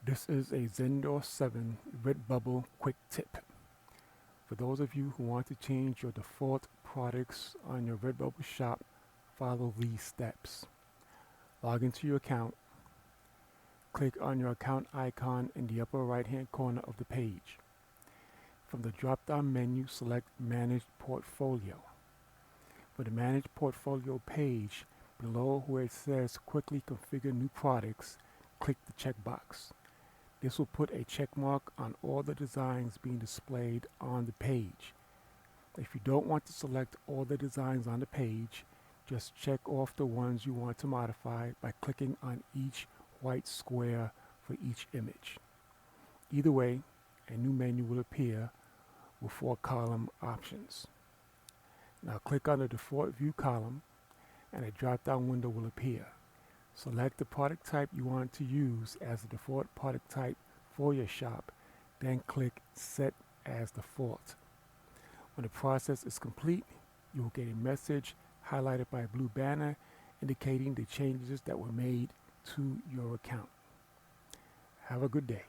This is a Xzendor7 Redbubble quick tip. For those of you who want to change your default products on your Redbubble shop, follow these steps. Log into your account. Click on your account icon in the upper right hand corner of the page. From the drop-down menu, select Manage Portfolio. For the Manage Portfolio page, below where it says Quickly Configure New Products, click the checkbox. This will put a check mark on all the designs being displayed on the page. If you don't want to select all the designs on the page, just check off the ones you want to modify by clicking on each white square for each image. Either way, a new menu will appear with 4 column options. Now click on the default view column and a drop-down window will appear. Select the product type you want to use as the default product type for your shop, then click Set as Default. When the process is complete, you will get a message highlighted by a blue banner indicating the changes that were made to your account. Have a good day.